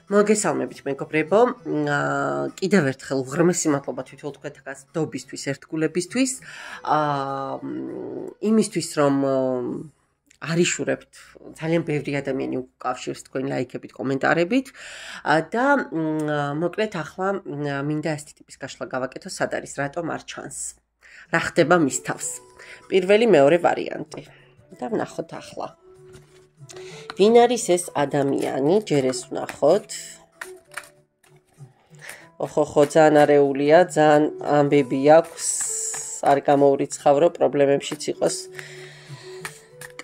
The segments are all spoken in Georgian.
მოგესალმებით მეგობრებო, კიდევ ერთხელ უღრმესი მადლობა თვითონ თქვენთაგან დობისთვის, ერთგულებისთვის, იმისთვის რომ არიშურებთ ძალიან ბევრი ადამიანი უკავშირს თქვენ ლაიქებით, კომენტარებით და მოკლედ ახლა მინდა ასეთი ტიპის გაშლა გავაკეთო, სად არის, რატომ არ ჩანს, რა ხდება მის თავს. პირველი, მეორე ვარიანტი და ვნახოთ ახლა. ვინ არის ეს ადამიანი? ჯერ ეს ვნახოთ. ოხოხო, ძალიან არეულია, ძალიან ამბები აქვს, არ გამოურიცხავრო, პრობლემებშიც იყოს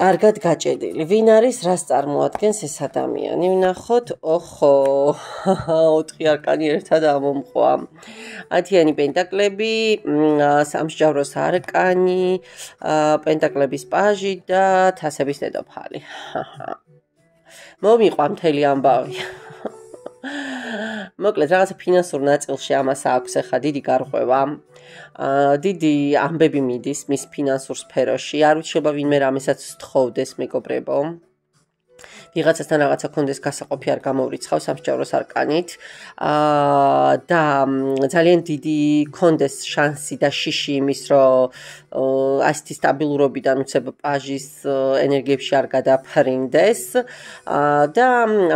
კარგად გაჭედილი. ვინ არის, რას წარმოადგენს ეს ადამიანი? ვნახოთ. ოხო, 4 არკანი ერთად ამომყვა. 10-იანი პენტაკლები, სამსჯავროს არკანი, პენტაკლების პაჟი და თასების დედოფალი. მომიყვა მთელი ამბავი. მოკლედ, რაღაცა ფინანსურ ნაწილში ამას აქვს ახლა დიდი გარღვევა. დიდი ამბები მიდის მის ფინანსურ სფეროში. არ უჩება ვინმე რამესაც სთხოვდეს, მეგობრებო. ვიღაცასთან რაღაცა კონდეს გასაყოფი არ გამოურიცხავს სამსჯავროს არკანით. და ძალიან დიდი კონდეს შანსი და შიში იმის, რომ ასეთი სტაბილურობიდან უცებ პაჟის ენერგიებში არ გადაფრინდეს. და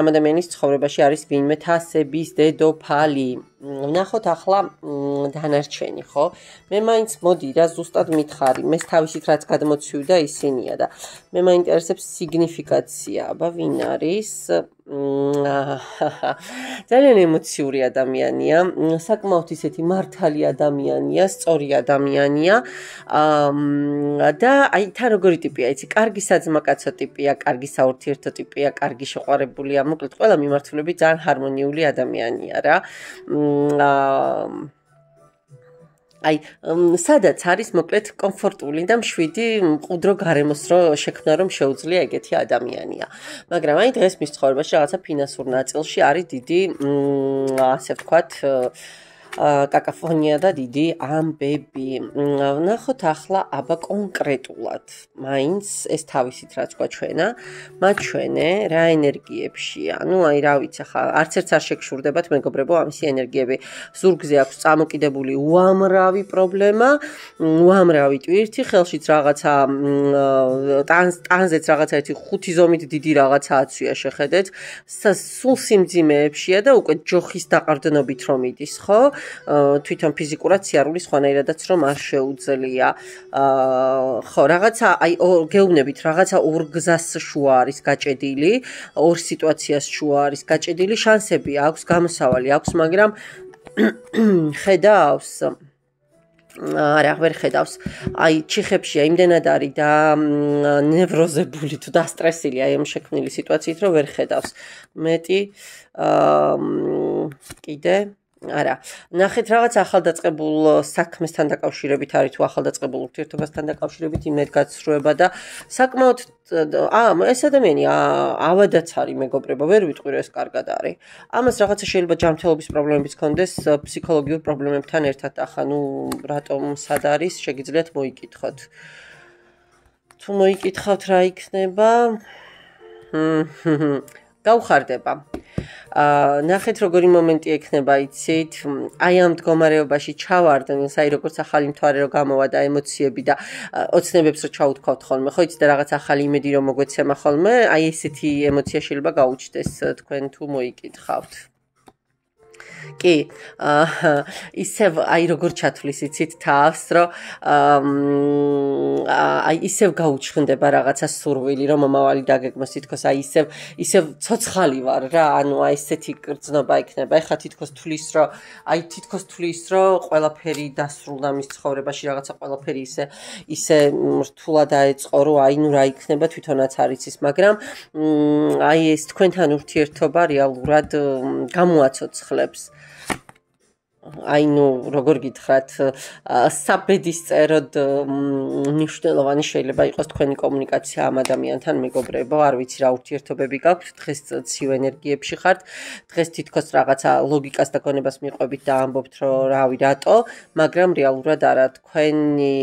ამ ადამიანის ცხოვრებაში არის ვინმე თასების დედოფალი. ვნახოთ ახლა დანარჩენი, ხო? მე მაინც მოდი და ზუსტად მითხარი, მე თავისით რაც გადმოცივდა ისინია და მე მაინტერესებს სიგნიფიკაცია. აბა ვინ არის? ძალიან ემოციური ადამიანია, საკმაოდ ისეთი მართალი ადამიანია, სწორი ადამიანია და აი თან როგორი ტიპია, იცი, კარგი საძმაკაცო ტიპია, კარგი საურთიერთო ტიპია, კარგი შეყვარებულია, მოკლედ ყველა მიმართულებით ძალიან ჰარმონიული ადამიანია რა. აი, სადაც არის მოკლედ კომფორტული და მშვიდი მყუდრო გარემოს რო შექმნა რომ შეუძლია ეგეთი ადამიანია. მაგრამ აი დღეს მის ცხოვრებაში რაღაცა ფინანსურ ნაწილში არის დიდი, ასე ვთქვათ, კაკაფონია და დიდი ამბები. ვნახოთ ახლა აბა კონკრეტულად. მაინც ეს თავისით რაც გვაჩვენა, მაჩვენე რა ენერგიებშია. ნუ აი რა ვიცი, ახლა არც ერთს არ შეგშურდებათ მეგობრებო, ამისი ენერგიები. ზურგზე აქვს წამოკიდებული უამრავი პრობლემა, უამრავი ტვირთი, ხელშიც რაღაცა ტანზეც რაღაცა ერთი 5 ზომით დიდი რაღაცა აცვია, შეხედეთ. სულ სიმძიმეებშია და უკვე ჯოხის დაყრდნობით რომ იდის, ხო? თვითონ ფიზიკურად სიარული სხვანაირადაც რომ არ შეუძლია. ხო, რაღაცა აი გეუბნებით, რაღაცა ორ გზას შუა არის გაჭედილი, ორ სიტუაციას შუა არის გაჭედილი, შანსები აქვს, გამოსავალი აქვს, მაგრამ ხედავს არა, ვერ ხედავს. აი, ჩიხებშია იმდენად არის და ნევროზებული თუ დასტრესილი აი ამ შექმნილი სიტუაციით, რომ ვერ ხედავს. მეტი კიდე არა, ნახეთ რაღაც ახალდაწყებულ საქმესთან დაკავშირებით არის თუ ახალდაწყებულ ურთიერთობასთან დაკავშირებით იმედგაცრუება და საკმაოდ ეს ადამიანი ავადაც არის მეგობრებო, ვერ ვიტყვი რომ ეს კარგად არის. ამას რაღაცა შეიძლება ჯანმრთელობის პრობლემებიც ჰქონდეს ფსიქოლოგიურ პრობლემებთან ერთად. ახლა ნუ რატომ სად არის, შეგიძლიათ მოიკითხოთ. თუ მოიკითხავთ რა იქნება? გაუხარდება. ნახეთ როგორი მომენტი ექნება, იცით, აი ამ მდგომარეობაში ჩავარდნ, აი როგორც ახალი მთვარე რო გამოვა და ემოციები და ოცნებებს რო ჩაუთქვათ ხოლმე, ხო იცით და რაღაც ახალი იმედი რომ მოგვეცემა ხოლმე, აი ესეთი ემოცია შეიძლება გაუჩნდეს თქვენ თუ მოიკითხავთ. კი, ისევ აი როგორ ჩათვლის იცით თავს, რომ აი ისევ გაუჩნდება რაღაცა სურვილი, რომ მომავალი დაგეგმოს, თითქოს აი ისევ ცოცხალი ვარ რა, ანუ აი ესეთი გრძნობა იქნება. ეხლა თითქოს თვლის, რომ ყველაფერი დასრულდა მის ცხოვრებაში, რაღაცა ყველაფერი ისე რთულად დაეწყო, რომ აი ნუ რა იქნება თვითონაც არ იცის, მაგრამ აი ეს თქვენთან ურთიერთობა რეალურად გამოაცოცხლებს. აი ნუ როგორ გითხრათ საბედის წეროდ მნიშვნელოვანი შეიძლება იყოს თქვენი კომუნიკაცია ამ ადამიანთან მეგობრებო არ ვიცი რა ურთიერთობები გაქვთ დღეს ციო ენერგიებში ხართ დღეს თითქოს რაღაცა ლოგიკას და გონებას მიყვებით და ამბობთ რომ რავი რატო მაგრამ რეალურად არა თქვენი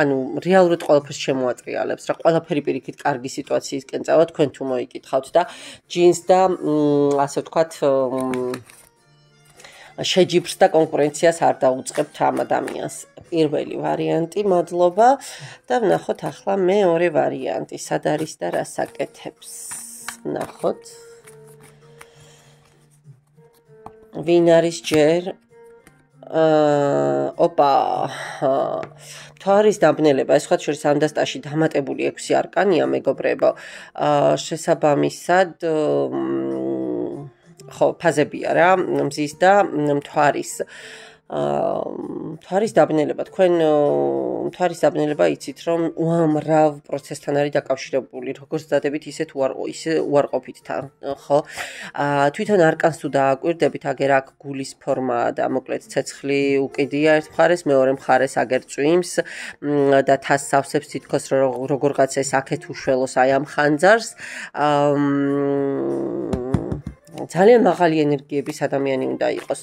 ანუ რეალურად ყველაფერს შემოატრიალებს რა ყველაფერი პირიქით კარგი სიტუაციისკენ წავა თქვენ თუ მოიკითხავთ და ჯინს და ასე ვთქვათ შეჯიბრს და კონკურენციას არ დაუწყებთ ამ ადამიანს. პირველი ვარიანტი, მადლობა და ვნახოთ ახლა მეორე ვარიანტი, სად არის და რას აკეთებს. ვნახოთ. ვინ არის ჯერ? ოპა. თვარის დაბნელება, ეს სხვა შორის ამ დასტაში დამატებული 6 არკანია, მეგობრებო. შესაბამისად ხო, ფაზებია რა, მზის და მთვარის. მთვარის დაბნელება, თქვენ მთვარის დაბნელება იცით, რომ უამრავ პროცესთან არის დაკავშირებული, როგორც დადებით, ისე უარყოფით თან, ხო? თვითონ არკანს თუ დააკვირდებით, აგერ აქ გულის ფორმაა და მოკლედ ცეცხლი უკიდია ერთ მხარეს, მეორე მხარეს აგერ წვიმს და თას სავსებს თითქოს როგორღაც ეს აქეთ უშველოს აი ამ ხანძარს. ძალიან მაღალი ენერგიების ადამიანი უნდა იყოს.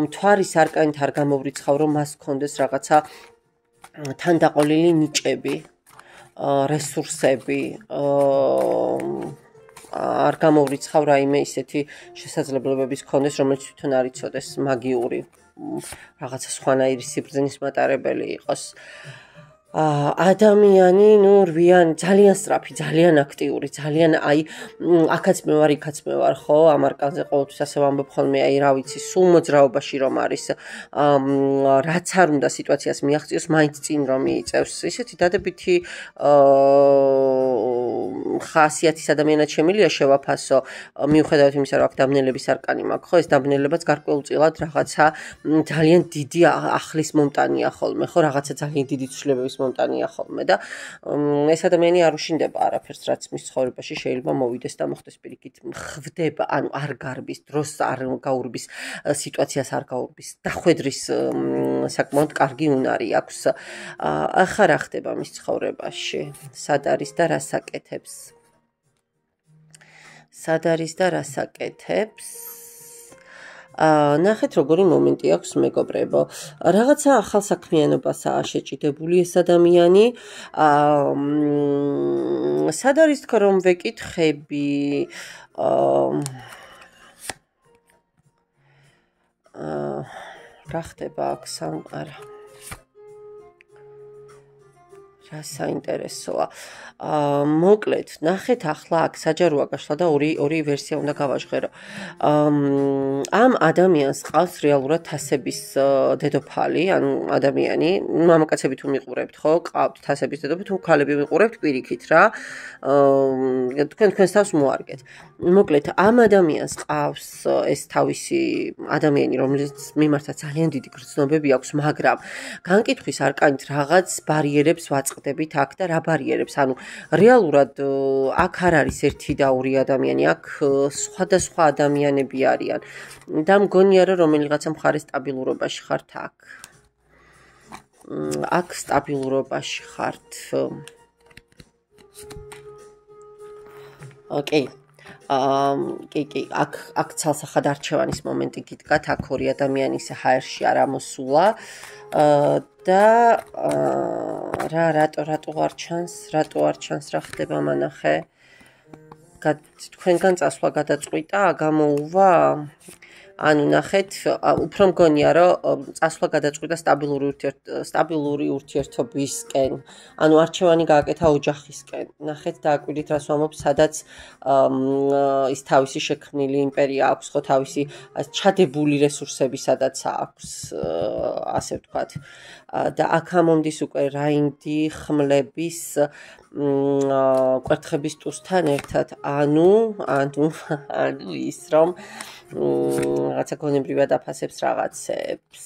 მთვარის არკანით არ გამოვრიცხავ, რომ მას ჰქონდეს რაღაცა თანდაყოლილი ნიჭები, რესურსები, არ გამოვრიცხავ რაიმე ისეთი შესაძლებლობების ჰქონდეს, რომელიც თვითონ არ იცოდეს მაგიური რაღაცა სხვანაირი სიბრძნის მატარებელი იყოს. ადამიანი, ნუ რვიანი, ძალიან სწრაფი, ძალიან აქტიური, ძალიან აი აქაც მე ვარ, იქაც მე ვარ, ხო? ამ არკანზე ყოველთვის ასე ვამბობ ხოლმე, აი რა ვიცი, სულ მოძრაობაში რომ არის, რაც არ უნდა სიტუაციას მიაღწიოს, მაინც წინ რომ მიიწევს. ისეთი დადებითი ხასიათის ადამიანად შემილია შევაფასო, მიუხედავად იმისა, რომ აქ დაბნელების არკანი მაქვს, ხო? ეს დაბნელებაც გარკვეულწილად რაღაცა ძალიან დიდი ახლის მომტანია ხოლმე, ხო? რაღაცა ძალიან დიდი ცვლილებების მომტანია ხოლმე და ეს ადამიანი არ უშინდება არაფერს რაც მის ცხოვრებაში შეიძლება მოვიდეს და მოხდეს პირიქით ხვდება ანუ არ გარბის დროს არ გაურბის სიტუაციას არ გაურბის დახვედრის საკმაოდ კარგი უნარი აქვს ახლა რა ხდება მის ცხოვრებაში სად არის და რას აკეთებს სად არის და რას აკეთებს ნახეთ როგორი მომენტი აქვს მეგობრებო რაღაცა ახალ საქმიანობასაა შეჭიდებული ეს ადამიანი სად არის თქო რომ ვეკითხები რა ხდება აქ არა რა საინტერესოა მოკლედ ნახეთ ახლა აქ საჯაროა გაშლა და ორი ვერსია უნდა გავაჟღერო ამ ადამიანს ყავს რეალურად თასების დედოფალი ანუ ადამიანი მამაკაცები თუ მიყურებთ ხო ყავთ თასების დედოფალი თუ ქალები მიყურებთ პირიქით რა თქვენს თავს მოარგეთ მოკლედ ამ ადამიანს ყავს ეს თავისი ადამიანი რომელიც მიმართა ძალიან დიდი გრძნობები აქვს მაგრამ განკითხვის არკანით რაღაც ბარიერებს ვაწყდებით აქ და რა ბარიერებს ანუ რეალურად აქ არ არის ერთი და ორი ადამიანი, აქ სხვადასხვა ადამიანები არიან. და მგონია რომ რომელიღაცა მხარეს სტაბილურობაში ხართ აქ. აქ სტაბილურობაში ხართ. ოკეი. კი, აქ ცალსახად არჩევანის მომენტი გიდგათ, აქ ორი ადამიანი ისე ჰაერში არ ამოსულა. და რატო არ ჩანს რა ხდება მანახე თქვენგან წასვლა გადაწყვიტა გამოუვა ანუ ნახეთ უფრო მგონია რომ წასვლა გადაწყვიტა სტაბილური ურთიერთობისკენ ანუ არჩევანი გააკეთა ოჯახისკენ ნახეთ დააკვირდით რას ვამბობ სადაც ის თავისი შექმნილი იმპერია აქვს ხო თავისი ჩადებული რესურსები სადაც აქვს ასე ვთქვათ და აქ ამომდის უკვე რაინდი ხმლების კვერთხების ტუსთან ერთად ანუ ის რომ რაღაცა გონებრივად აფასებს რაღაცებს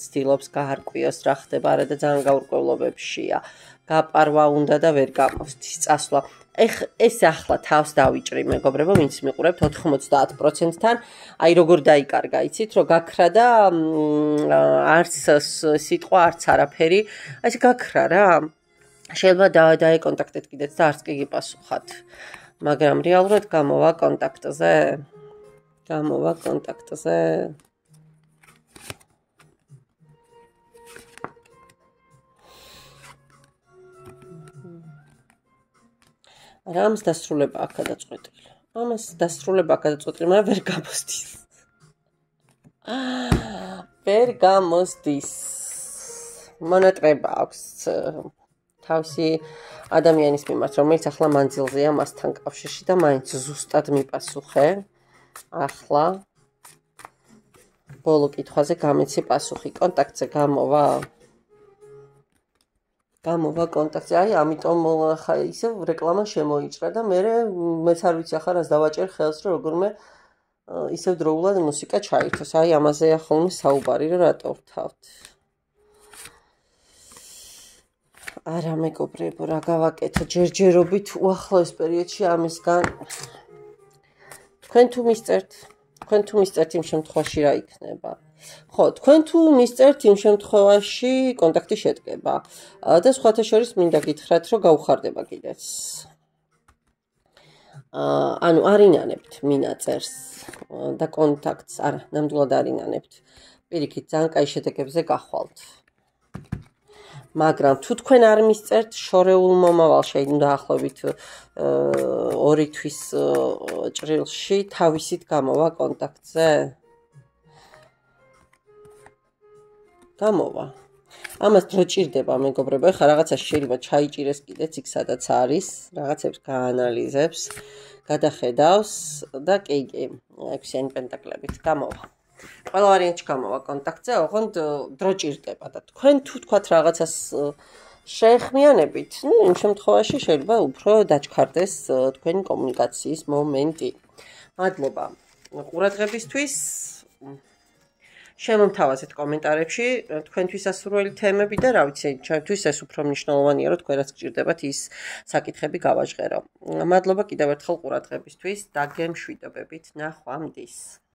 ცდილობს გაარკვიოს რა ხდება არა და ძალიან გაურკვევლობებშია გაპარვა უნდა და ვერ გამოსდის წასვლა ეს ახლა თავს დავიჭრი, მეგობრებო, ვინც მიყურებთ 90%-თან, აი როგორ დაიკარგა, იცით, რომ გაქრა და არც სიტყვა, არც არაფერი, აი ეს გაქრა რა. შეიძლება დაეკონტაქტეთ კიდეც და არც კი გიპასუხათ. მაგრამ რეალურად გამოვა კონტაქტზე. რამს დასრულება აქ გადაწყვეტილი. ამას დასრულება აქ გადაწყვეტილი, მაგრამ ვერ გამოსდის. ვერ გამოსდის. მონატრება აქვს თავისი ადამიანის მიმართ, რომელიც ახლა მანძილზეა მასთან კავშირში და მაინც ზუსტად მიპასუხე. ახლა ბოლო კითხვაზე გამეცი პასუხი. კონტაქტზე გამოვა კონტაქტზე. აი, ამიტომ ხა ისე რეკლამა შემოიჭრა და მეც არ ვიცი ახლა რას დავაჭერ ხელს, რომ როგორმე ისევ დროულად მუსიკა ჩაირთოს. აი, ამაზეა ხოლმე საუბარი, რომ რატო ვთავთ. არა მეგობრებო, რა გავაკეთო ჯერჯერობით უახლოეს პერიოდში ამისგან. თქვენ თუ მისწერთ იმ შემთხვევაში რა იქნება? ხო, თქვენ თუ მისწერთ იმ შემთხვევაში კონტაქტი შედგება. და სხვათა შორის მინდა გითხრათ, რომ გაუხარდება კიდეც. ანუ არ ინანებთ მინაწერს და კონტაქტს, არა, ნამდვილად არ ინანებთ. პირიქით, ძალიან კაი შედეგებზე გახვალთ. მაგრამ თუ თქვენ არ მისწერთ შორეულ მომავალში, დაახლოებით 2 თვის ჭრილში თავისით გამოვა კონტაქტზე? გამოვა. ამას დრო ჭირდება, მეგობრებო, ეხლა რაღაცა შეიძლება ჩაიჭირეს კიდეც იქ სადაც არის, რაღაცებს გაანალიზებს, გადახედავს და კი, 6-იანი პენტაკლებით გამოვა. ყველა ვარიანტში გამოვა კონტაქტზე, ოღონდ დრო ჭირდება და თქვენ თუ თქვათ რაღაცას შეეხმიანებით, იმ შემთხვევაში შეიძლება უფრო დაჩქარდეს თქვენი კომუნიკაციის მომენტი. მადლობა ყურადღებისთვის. შემომთავაზეთ კომენტარებში თქვენთვის ასურველი თემები და რა ვიცი, ჩემთვის ეს უფრო მნიშვნელოვანია, რომ თქვენაც გჭირდებათ ის საკითხები გავაჟღერო. მადლობა კიდევ ერთხელ ყურადღებისთვის და გემშვიდობებით. ნახვამდის.